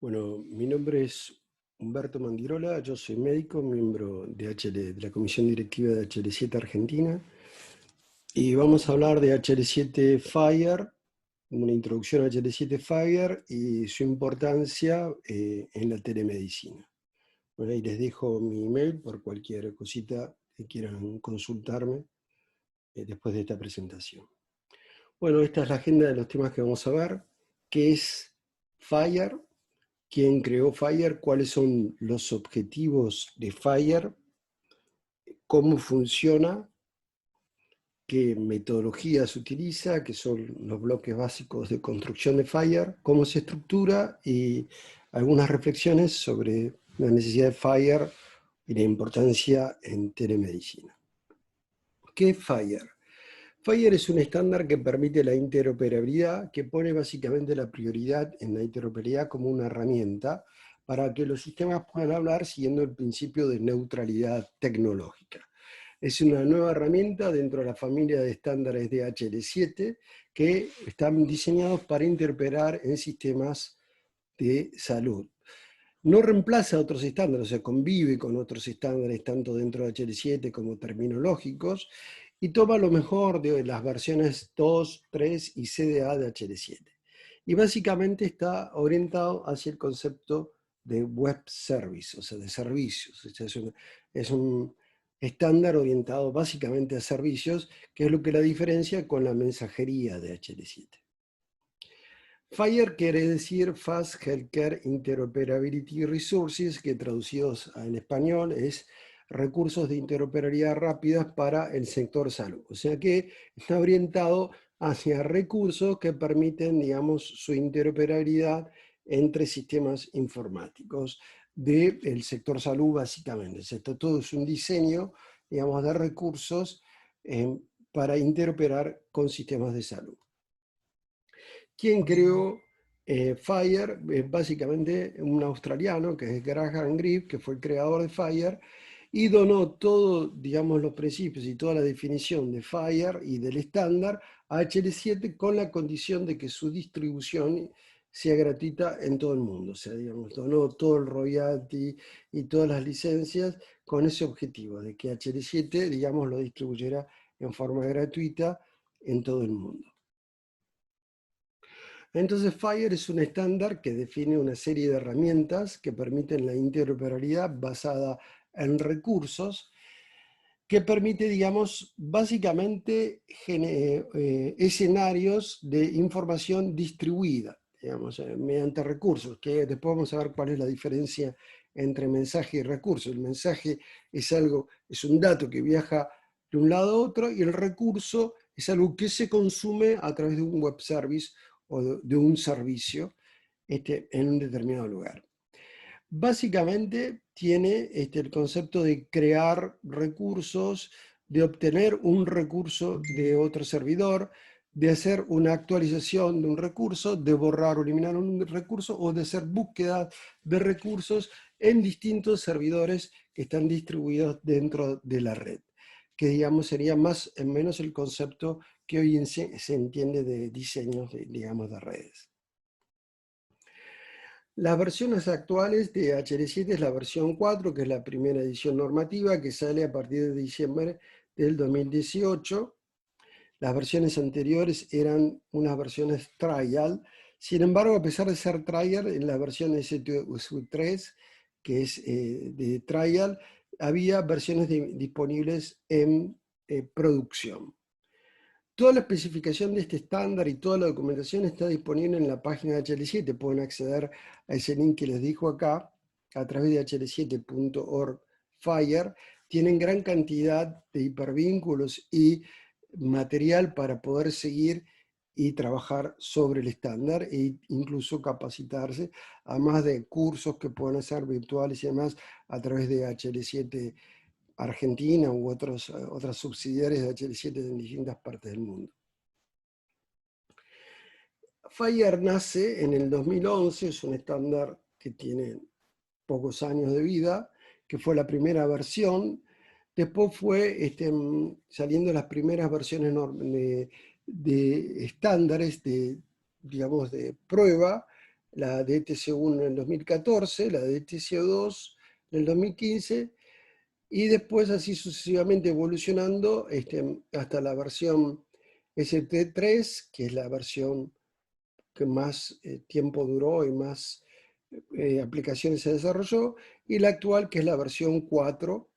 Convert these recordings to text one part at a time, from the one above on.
Bueno, mi nombre es Humberto Mandirola, yo soy médico, miembro de la Comisión Directiva de HL7 Argentina, y vamos a hablar de HL7 Fire, una introducción a HL7 Fire y su importancia en la telemedicina. Bueno, ahí les dejo mi email por cualquier cosita que quieran consultarme después de esta presentación. Bueno, esta es la agenda de los temas que vamos a ver. ¿Qué es Fire? ¿Quién creó Fire? ¿Cuáles son los objetivos de Fire? ¿Cómo funciona? ¿Qué metodología se utiliza? ¿Qué son los bloques básicos de construcción de Fire? ¿Cómo se estructura? Y algunas reflexiones sobre la necesidad de Fire y la importancia en telemedicina. ¿Qué es Fire? Fire es un estándar que permite la interoperabilidad, que pone básicamente la prioridad en la interoperabilidad como una herramienta para que los sistemas puedan hablar siguiendo el principio de neutralidad tecnológica. Es una nueva herramienta dentro de la familia de estándares de HL7 que están diseñados para interoperar en sistemas de salud. No reemplaza a otros estándares, o sea, convive con otros estándares tanto dentro de HL7 como terminológicos, y toma lo mejor de las versiones 2, 3 y CDA de HL7. Y básicamente está orientado hacia el concepto de web service, o sea, de servicios. O sea, es un estándar orientado básicamente a servicios, que es lo que la diferencia con la mensajería de HL7. FHIR quiere decir Fast Healthcare Interoperability Resources, que traducidos en español es recursos de interoperabilidad rápidas para el sector salud. O sea que está orientado hacia recursos que permiten, digamos, su interoperabilidad entre sistemas informáticos del sector salud, básicamente. O sea, todo es un diseño, digamos, de recursos para interoperar con sistemas de salud. ¿Quién creó Fire? Es básicamente un australiano, que es Graham Greene, que fue el creador de Fire, y donó todo, digamos, los principios y toda la definición de Fire y del estándar a HL7 con la condición de que su distribución sea gratuita en todo el mundo. O sea, digamos, donó todo el royalty y todas las licencias con ese objetivo, de que HL7, digamos, lo distribuyera en forma gratuita en todo el mundo. Entonces FHIR es un estándar que define una serie de herramientas que permiten la interoperabilidad basada en recursos, que permite, digamos, básicamente escenarios de información distribuida, digamos, mediante recursos, que después vamos a ver cuál es la diferencia entre mensaje y recurso. El mensaje es un dato que viaja de un lado a otro, y el recurso es algo que se consume a través de un web service o de un servicio en un determinado lugar. Básicamente tiene el concepto de crear recursos, de obtener un recurso de otro servidor, de hacer una actualización de un recurso, de borrar o eliminar un recurso, o de hacer búsqueda de recursos en distintos servidores que están distribuidos dentro de la red, que digamos sería más o menos el concepto que hoy se entiende de diseños, digamos, de redes. Las versiones actuales de HL7 es la versión 4, que es la primera edición normativa, que sale a partir de diciembre del 2018. Las versiones anteriores eran unas versiones trial. Sin embargo, a pesar de ser trial, en la versión S3, que es de trial, había versiones disponibles en producción. Toda la especificación de este estándar y toda la documentación está disponible en la página de HL7. Pueden acceder a ese link que les dejo acá a través de hl7.org Fire. Tienen gran cantidad de hipervínculos y material para poder seguir y trabajar sobre el estándar e incluso capacitarse, además de cursos que pueden ser virtuales y demás a través de HL7 Argentina u otras subsidiarias de HL7 en distintas partes del mundo. FHIR nace en el 2011, es un estándar que tiene pocos años de vida, que fue la primera versión. Después fue saliendo las primeras versiones de estándares digamos, de prueba, la DTC1 en el 2014, la DTC2 en el 2015, y después así sucesivamente evolucionando hasta la versión ST3, que es la versión que más tiempo duró y más aplicaciones se desarrolló, y la actual, que es la versión 4,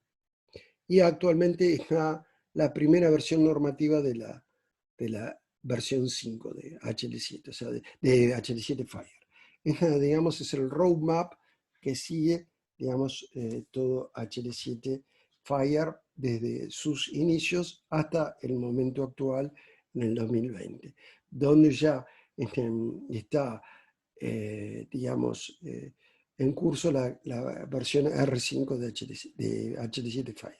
y actualmente está la primera versión normativa de la versión 5 de HL7, o sea, de HL7 Fire. Digamos, es el roadmap que sigue, digamos, todo HL7 Fire desde sus inicios hasta el momento actual, en el 2020, donde ya está, digamos, en curso la versión R5 de HL7 Fire.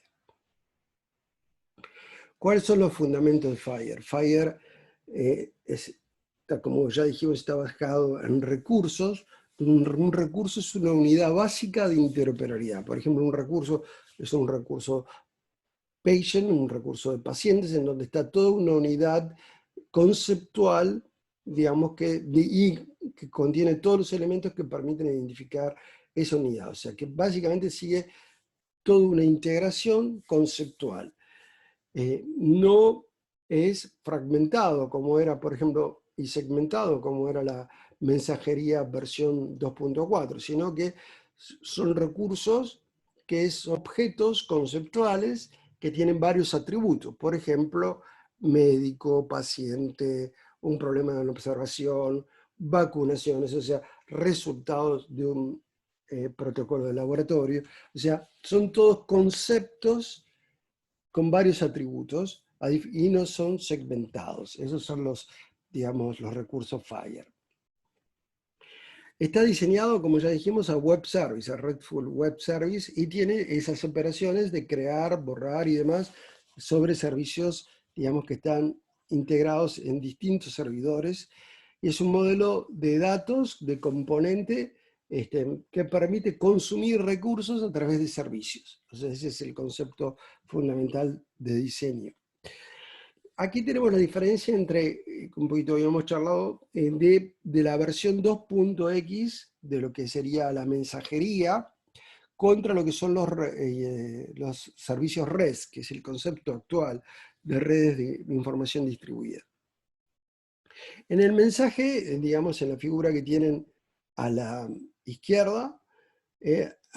¿Cuáles son los fundamentos de Fire? Fire, como ya dijimos, está basado en recursos. Un recurso es una unidad básica de interoperabilidad. Por ejemplo, un recurso es un recurso patient, un recurso de pacientes, en donde está toda una unidad conceptual, digamos, y que contiene todos los elementos que permiten identificar esa unidad. O sea, que básicamente sigue toda una integración conceptual. No es fragmentado como era, por ejemplo, y segmentado como era la mensajería versión 2.4, sino que son recursos que es objetos conceptuales que tienen varios atributos. Por ejemplo, médico, paciente, un problema de observación, vacunaciones, o sea, resultados de un protocolo de laboratorio. O sea, son todos conceptos con varios atributos y no son segmentados. Esos son los, digamos, los recursos Fire. Está diseñado, como ya dijimos, a Web Service, a RESTful Web Service, y tiene esas operaciones de crear, borrar y demás sobre servicios, digamos, que están integrados en distintos servidores. Y es un modelo de datos, de componente, que permite consumir recursos a través de servicios. Entonces, ese es el concepto fundamental de diseño. Aquí tenemos la diferencia entre, un poquito habíamos charlado, de la versión 2.x, de lo que sería la mensajería, contra lo que son los servicios REST, que es el concepto actual de redes de información distribuida. En el mensaje, digamos, en la figura que tienen a la izquierda,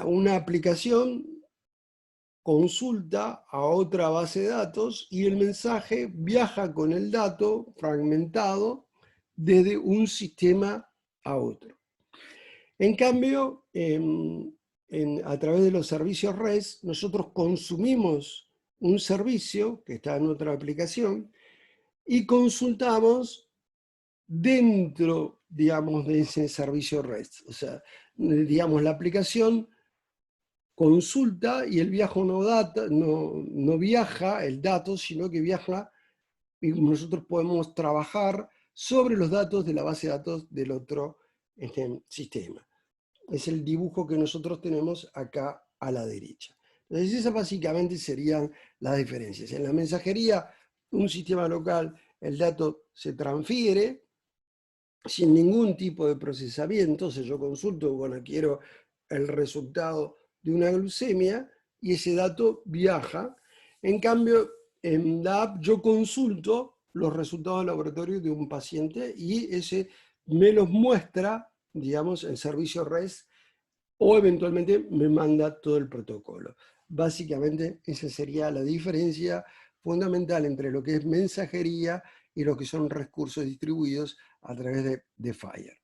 una aplicación consulta a otra base de datos y el mensaje viaja con el dato fragmentado desde un sistema a otro. En cambio, a través de los servicios REST, nosotros consumimos un servicio que está en otra aplicación y consultamos dentro, digamos, de ese servicio REST. O sea, digamos, la aplicación consulta y el viaje no viaja el dato, sino que viaja y nosotros podemos trabajar sobre los datos de la base de datos del otro sistema. Es el dibujo que nosotros tenemos acá a la derecha. Entonces esas básicamente serían las diferencias. En la mensajería, un sistema local, el dato se transfiere sin ningún tipo de procesamiento. O sea, yo consulto, bueno, quiero el resultado de una glucemia y ese dato viaja. En cambio, en la app yo consulto los resultados de laboratorio de un paciente y ese me los muestra, digamos, el servicio REST, o eventualmente me manda todo el protocolo. Básicamente esa sería la diferencia fundamental entre lo que es mensajería y lo que son recursos distribuidos a través de Fire.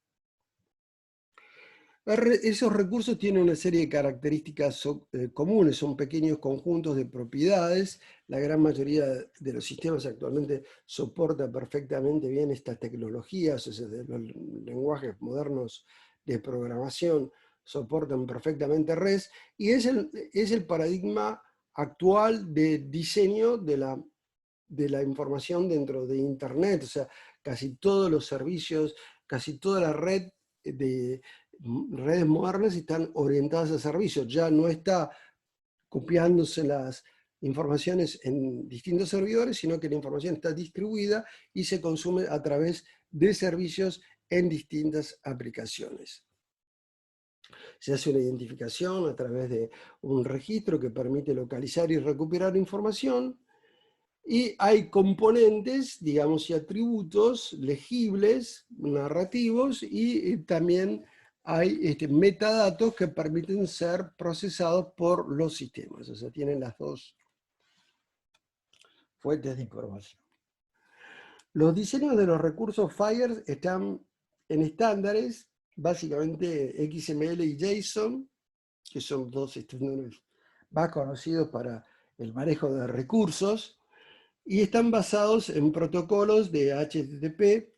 Esos recursos tienen una serie de características comunes, son pequeños conjuntos de propiedades. La gran mayoría de los sistemas actualmente soporta perfectamente bien estas tecnologías, o sea, de los lenguajes modernos de programación soportan perfectamente REST, y es el paradigma actual de diseño de la información dentro de Internet. O sea, casi todos los servicios, casi toda la red de redes modernas están orientadas a servicios. Ya no está copiándose las informaciones en distintos servidores, sino que la información está distribuida y se consume a través de servicios en distintas aplicaciones. Se hace una identificación a través de un registro que permite localizar y recuperar información, y hay componentes, digamos, y atributos legibles, narrativos, y también hay metadatos que permiten ser procesados por los sistemas. O sea, tienen las dos fuentes de información. Los diseños de los recursos FHIR están en estándares, básicamente XML y JSON, que son dos estándares más conocidos para el manejo de recursos, y están basados en protocolos de HTTP,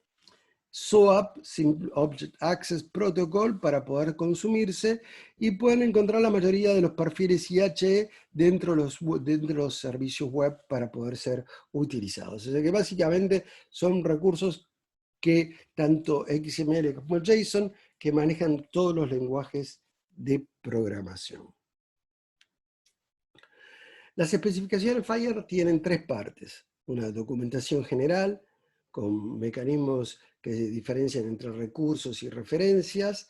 SOAP, Simple Object Access Protocol, para poder consumirse, y pueden encontrar la mayoría de los perfiles IHE dentro de los servicios web para poder ser utilizados. O sea que básicamente son recursos que tanto XML como JSON, que manejan todos los lenguajes de programación. Las especificaciones FHIR tienen tres partes: una documentación general, con mecanismos que diferencian entre recursos y referencias;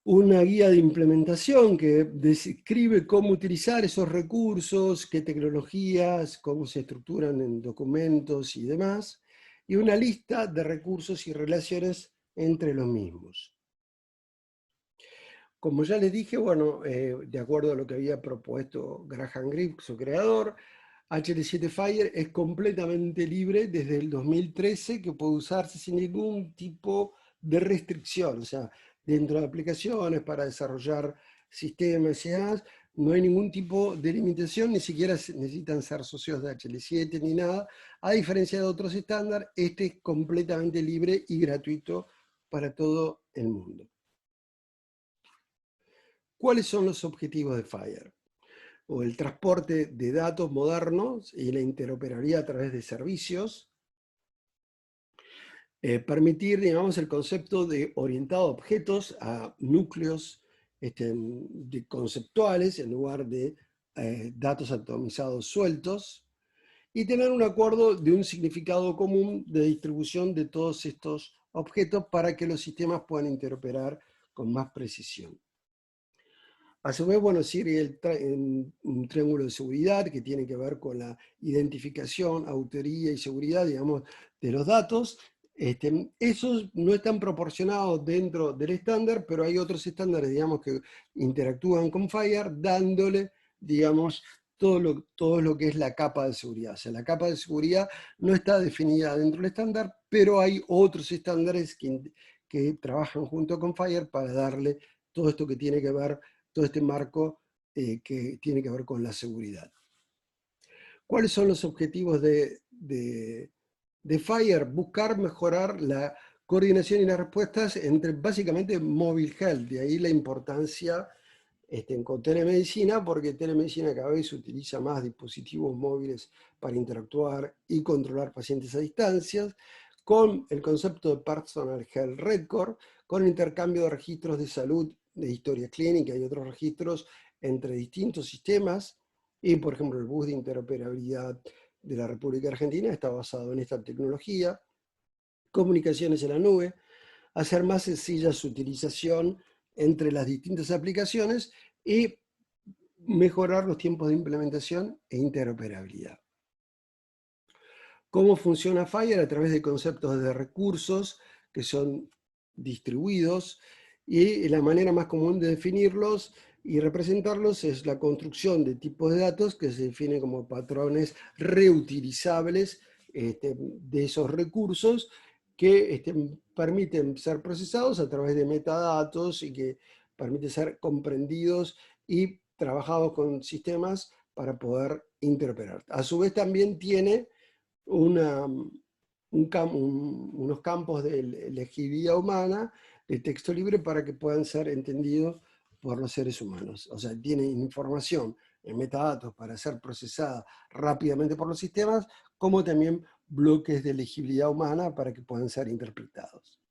una guía de implementación que describe cómo utilizar esos recursos, qué tecnologías, cómo se estructuran en documentos y demás; y una lista de recursos y relaciones entre los mismos. Como ya les dije, bueno, de acuerdo a lo que había propuesto Graham Greene, su creador, HL7 FHIR es completamente libre desde el 2013, que puede usarse sin ningún tipo de restricción. O sea, dentro de aplicaciones para desarrollar sistemas y demás, no hay ningún tipo de limitación, ni siquiera necesitan ser socios de HL7 ni nada. A diferencia de otros estándares, este es completamente libre y gratuito para todo el mundo. ¿Cuáles son los objetivos de FHIR? O el transporte de datos modernos y la interoperabilidad a través de servicios; permitir, digamos, el concepto de orientado a objetos, a núcleos conceptuales en lugar de datos atomizados sueltos; y tener un acuerdo de un significado común de distribución de todos estos objetos para que los sistemas puedan interoperar con más precisión. A su vez, bueno, sigue un triángulo de seguridad que tiene que ver con la identificación, autoría y seguridad, digamos, de los datos. Esos no están proporcionados dentro del estándar, pero hay otros estándares, digamos, que interactúan con FHIR, dándole, digamos, todo lo que es la capa de seguridad. O sea, la capa de seguridad no está definida dentro del estándar, pero hay otros estándares que trabajan junto con FHIR para darle todo esto que tiene que ver, todo este marco que tiene que ver con la seguridad. ¿Cuáles son los objetivos de FHIR? Buscar mejorar la coordinación y las respuestas entre básicamente mobile health, de ahí la importancia con telemedicina, porque telemedicina cada vez utiliza más dispositivos móviles para interactuar y controlar pacientes a distancias, con el concepto de Personal Health Record, con el intercambio de registros de salud, de historia clínica y otros registros entre distintos sistemas. Y, por ejemplo, el bus de interoperabilidad de la República Argentina está basado en esta tecnología. Comunicaciones en la nube, hacer más sencilla su utilización entre las distintas aplicaciones y mejorar los tiempos de implementación e interoperabilidad. ¿Cómo funciona FHIR? A través de conceptos de recursos que son distribuidos, y la manera más común de definirlos y representarlos es la construcción de tipos de datos que se definen como patrones reutilizables de esos recursos, que permiten ser procesados a través de metadatos y que permiten ser comprendidos y trabajados con sistemas para poder interoperar. A su vez también tiene unos campos de legibilidad humana, de texto libre, para que puedan ser entendidos por los seres humanos. O sea, tiene información en metadatos para ser procesada rápidamente por los sistemas, como también bloques de legibilidad humana para que puedan ser interpretados.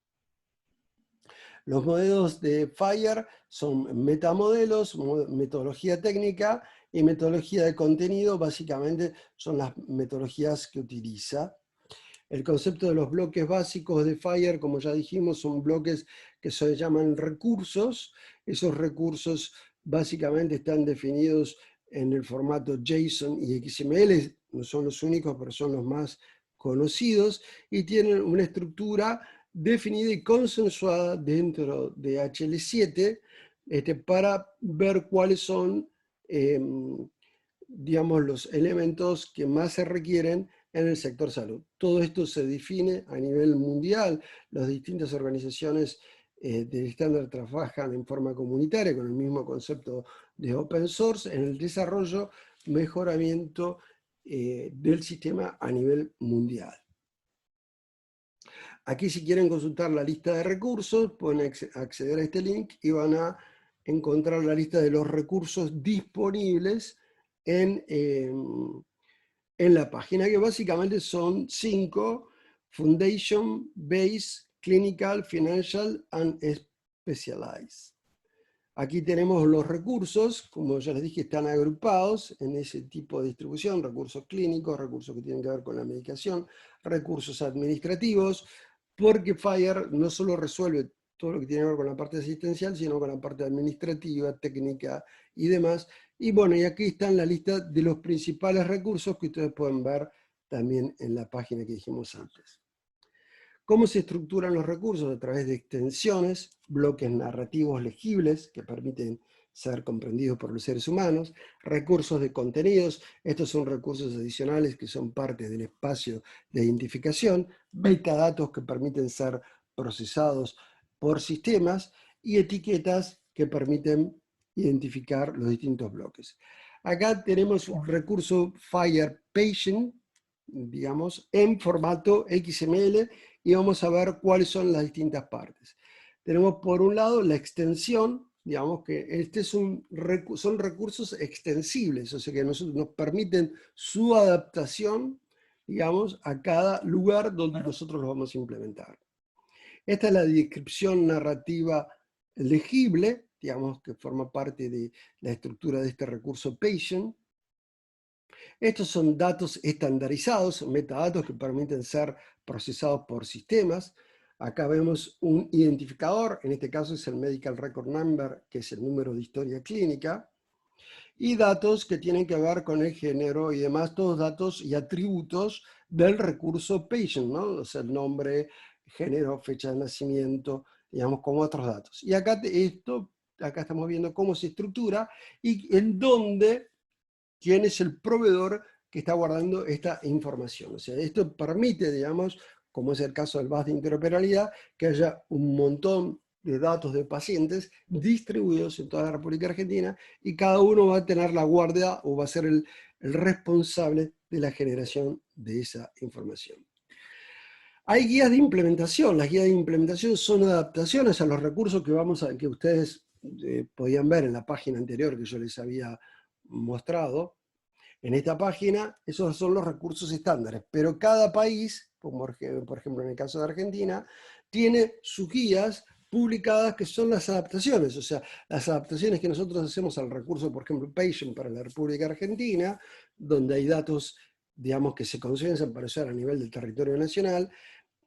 Los modelos de FHIR son metamodelos, metodología técnica y metodología de contenido. Básicamente son las metodologías que utiliza. El concepto de los bloques básicos de FHIR, como ya dijimos, son bloques que se llaman recursos. Esos recursos básicamente están definidos en el formato JSON y XML, no son los únicos, pero son los más conocidos, y tienen una estructura definida y consensuada dentro de HL7 para ver cuáles son digamos, los elementos que más se requieren en el sector salud. Todo esto se define a nivel mundial. Las distintas organizaciones del estándar trabajan en forma comunitaria con el mismo concepto de open source en el desarrollo, mejoramiento del sistema a nivel mundial. Aquí, si quieren consultar la lista de recursos, pueden acceder a este link y van a encontrar la lista de los recursos disponibles en la página, que básicamente son 5: Foundation, Base, Clinical, Financial and Specialized. Aquí tenemos los recursos, como ya les dije, están agrupados en ese tipo de distribución: recursos clínicos, recursos que tienen que ver con la medicación, recursos administrativos, porque FHIR no solo resuelve todo lo que tiene que ver con la parte asistencial, sino con la parte administrativa, técnica y demás. Y bueno, y aquí están la lista de los principales recursos que ustedes pueden ver también en la página que dijimos antes. ¿Cómo se estructuran los recursos? A través de extensiones, bloques narrativos legibles que permiten ser comprendidos por los seres humanos, recursos de contenidos, estos son recursos adicionales que son parte del espacio de identificación, metadatos que permiten ser procesados por sistemas y etiquetas que permiten identificar los distintos bloques. Acá tenemos un recurso FHIR Patient, digamos, en formato XML, y vamos a ver cuáles son las distintas partes. Tenemos por un lado la extensión, digamos que son recursos extensibles, o sea que nos permiten su adaptación, digamos, a cada lugar donde nosotros lo vamos a implementar. Esta es la descripción narrativa legible, digamos, que forma parte de la estructura de este recurso Patient. Estos son datos estandarizados, metadatos que permiten ser procesados por sistemas. Acá vemos un identificador, en este caso es el Medical Record Number, que es el número de historia clínica, y datos que tienen que ver con el género y demás, todos datos y atributos del recurso patient, ¿no? O sea, el nombre, género, fecha de nacimiento, digamos, como otros datos. Y acá estamos viendo cómo se estructura y en dónde, quién es el proveedor que está guardando esta información. O sea, esto permite, digamos, como es el caso del bus de interoperabilidad, que haya un montón de datos de pacientes distribuidos en toda la República Argentina y cada uno va a tener la guardia o va a ser el responsable de la generación de esa información. Hay guías de implementación. Las guías de implementación son adaptaciones a los recursos que ustedes podían ver en la página anterior que yo les había mostrado. En esta página, esos son los recursos estándares, pero cada país, como por ejemplo en el caso de Argentina, tiene sus guías publicadas que son las adaptaciones, o sea, las adaptaciones que nosotros hacemos al recurso, por ejemplo, Patient para la República Argentina, donde hay datos, digamos, que se consensan para usar a nivel del territorio nacional,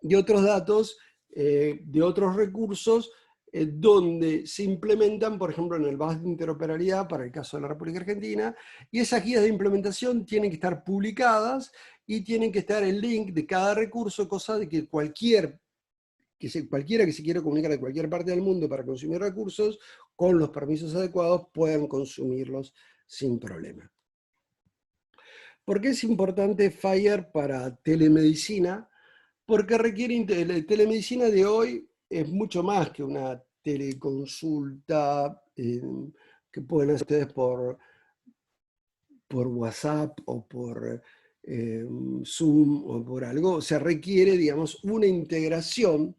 y otros datos de otros recursos donde se implementan, por ejemplo, en el bus de interoperabilidad para el caso de la República Argentina, y esas guías de implementación tienen que estar publicadas y tienen que estar el link de cada recurso, cosa de que cualquiera que se quiera comunicar de cualquier parte del mundo para consumir recursos, con los permisos adecuados, puedan consumirlos sin problema. ¿Por qué es importante FHIR para telemedicina? Porque la telemedicina de hoy es mucho más que una teleconsulta que pueden hacer ustedes por WhatsApp o por Zoom o por algo. Se requiere, digamos, una integración,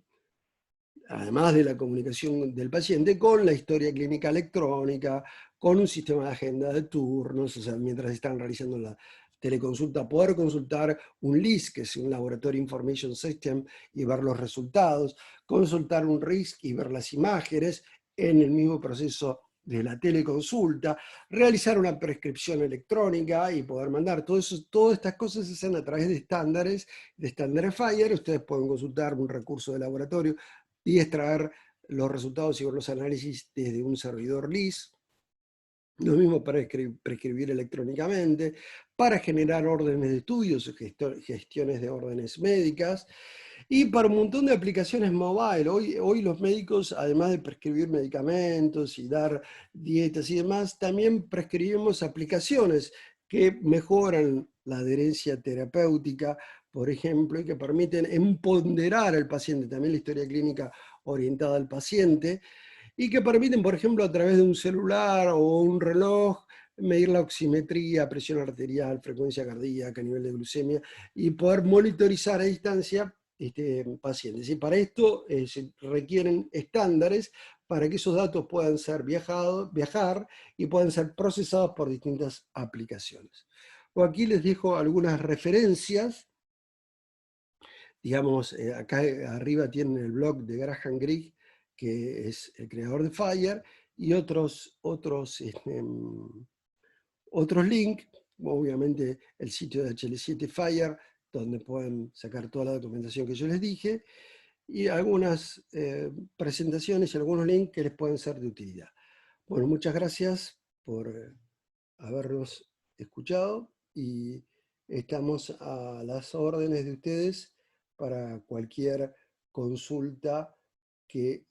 además de la comunicación del paciente, con la historia clínica electrónica, con un sistema de agenda de turnos, o sea, mientras están realizando la teleconsulta, poder consultar un LIS, que es un Laboratory Information System, y ver los resultados, consultar un RISC y ver las imágenes en el mismo proceso de la teleconsulta, realizar una prescripción electrónica y poder mandar. Todas estas cosas se hacen a través de estándares, de Standardizer. Ustedes pueden consultar un recurso de laboratorio y extraer los resultados y ver los análisis desde un servidor LIS. Lo mismo para prescribir electrónicamente, para generar órdenes de estudios, gestiones de órdenes médicas, y para un montón de aplicaciones mobile. Hoy los médicos, además de prescribir medicamentos y dar dietas y demás, también prescribimos aplicaciones que mejoran la adherencia terapéutica, por ejemplo, y que permiten empoderar al paciente, también la historia clínica orientada al paciente, y que permiten, por ejemplo, a través de un celular o un reloj, medir la oximetría, presión arterial, frecuencia cardíaca, nivel de glucemia, y poder monitorizar a distancia pacientes. Y para esto se requieren estándares para que esos datos puedan ser viajar y puedan ser procesados por distintas aplicaciones. O aquí les dejo algunas referencias. Digamos, acá arriba tienen el blog de Graham Greig, que es el creador de Fire, y otros links, obviamente el sitio de HL7 Fire, donde pueden sacar toda la documentación que yo les dije, y algunas presentaciones y algunos links que les pueden ser de utilidad. Bueno, muchas gracias por habernos escuchado y estamos a las órdenes de ustedes para cualquier consulta que